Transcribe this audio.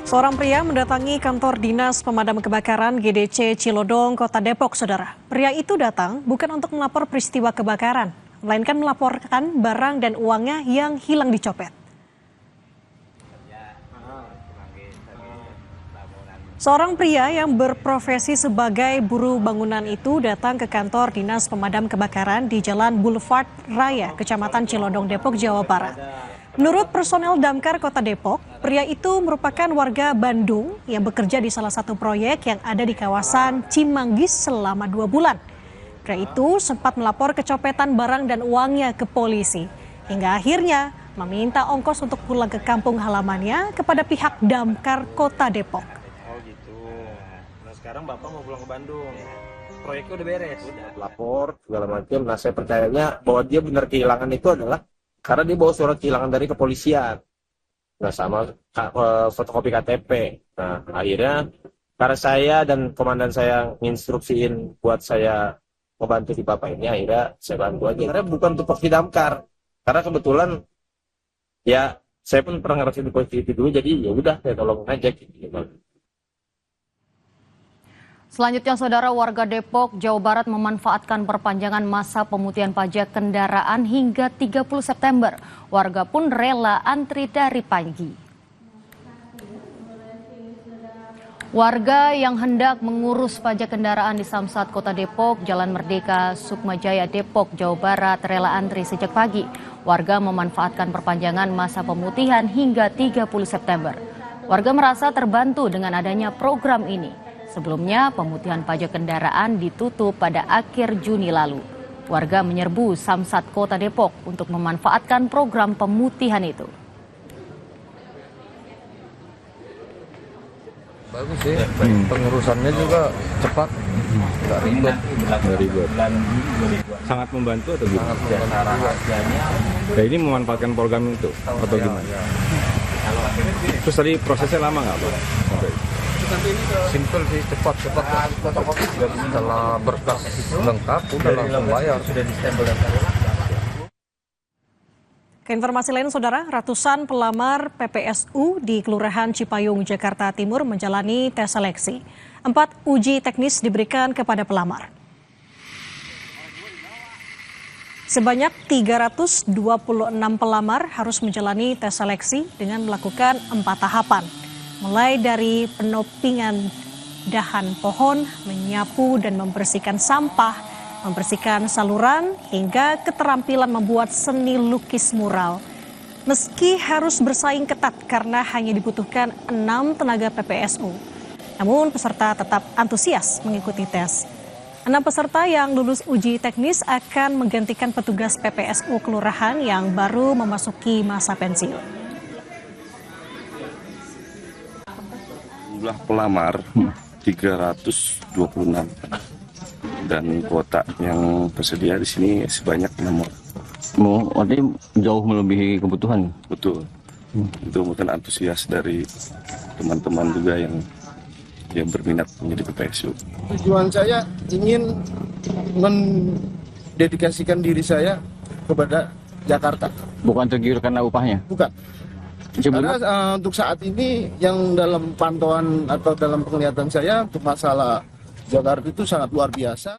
Seorang pria mendatangi kantor Dinas Pemadam Kebakaran GDC Cilodong, Kota Depok, Saudara. Pria itu datang bukan untuk melapor peristiwa kebakaran, melainkan melaporkan barang dan uangnya yang hilang dicopet. Seorang pria yang berprofesi sebagai buruh bangunan itu datang ke kantor Dinas Pemadam Kebakaran di Jalan Boulevard Raya, Kecamatan Cilodong, Depok, Jawa Barat. Menurut personel Damkar Kota Depok, pria itu merupakan warga Bandung yang bekerja di salah satu proyek yang ada di kawasan Cimanggis selama 2 bulan. Pria itu sempat melapor kecopetan barang dan uangnya ke polisi, hingga akhirnya meminta ongkos untuk pulang ke kampung halamannya kepada pihak Damkar Kota Depok. Oh gitu. Nah sekarang Bapak mau pulang ke Bandung. Proyeknya udah beres? Udah. Lapor segala macam. Nah saya percayanya bahwa dia benar kehilangan itu adalah karena dia bawa surat kehilangan dari kepolisian. Nah sama fotokopi KTP. Nah akhirnya karena saya dan komandan saya nginstruksiin buat saya membantu di Bapak ini, akhirnya saya bantu aja. Karena bukan tupoksi damkar. Karena kebetulan ya saya pun pernah ngerasain di posisi itu dulu, jadi ya udah saya tolong aja gitu. Selanjutnya, Saudara, warga Depok, Jawa Barat memanfaatkan perpanjangan masa pemutihan pajak kendaraan hingga 30 September. Warga pun rela antri dari pagi. Warga yang hendak mengurus pajak kendaraan di Samsat Kota Depok, Jalan Merdeka, Sukmajaya, Depok, Jawa Barat rela antri sejak pagi. Warga memanfaatkan perpanjangan masa pemutihan hingga 30 September. Warga merasa terbantu dengan adanya program ini. Sebelumnya, pemutihan pajak kendaraan ditutup pada akhir Juni lalu. Warga menyerbu Samsat Kota Depok untuk memanfaatkan program pemutihan itu. Bagus sih, pengurusannya juga cepat, nggak ribet. Sangat membantu atau gimana? Nah, ini memanfaatkan program itu atau gimana? Terus tadi prosesnya lama nggak Pak? Simple sih, cepat. Dan setelah berkas lengkap, udah langsung bayar. Ke informasi lain, Saudara, ratusan pelamar PPSU di Kelurahan Cipayung, Jakarta Timur menjalani tes seleksi. 4 uji teknis diberikan kepada pelamar. Sebanyak 326 pelamar harus menjalani tes seleksi dengan melakukan 4 tahapan. Mulai dari penopingan dahan pohon, menyapu dan membersihkan sampah, membersihkan saluran, hingga keterampilan membuat seni lukis mural. Meski harus bersaing ketat karena hanya dibutuhkan 6 tenaga PPSU, namun peserta tetap antusias mengikuti tes. 6 peserta yang lulus uji teknis akan menggantikan petugas PPSU kelurahan yang baru memasuki masa pensiun. Jumlah pelamar 326 dan kuota yang tersedia di sini sebanyak 6 orang. Oh, artinya jauh melebihi kebutuhan. Betul. Itu mungkin antusias dari teman-teman juga yang berminat menjadi PPSU. Tujuan saya ingin mendedikasikan diri saya kepada Jakarta. Bukan tergiur karena upahnya? Bukan. Karena untuk saat ini yang dalam pantauan atau dalam penglihatan saya untuk masalah Jakarta itu sangat luar biasa.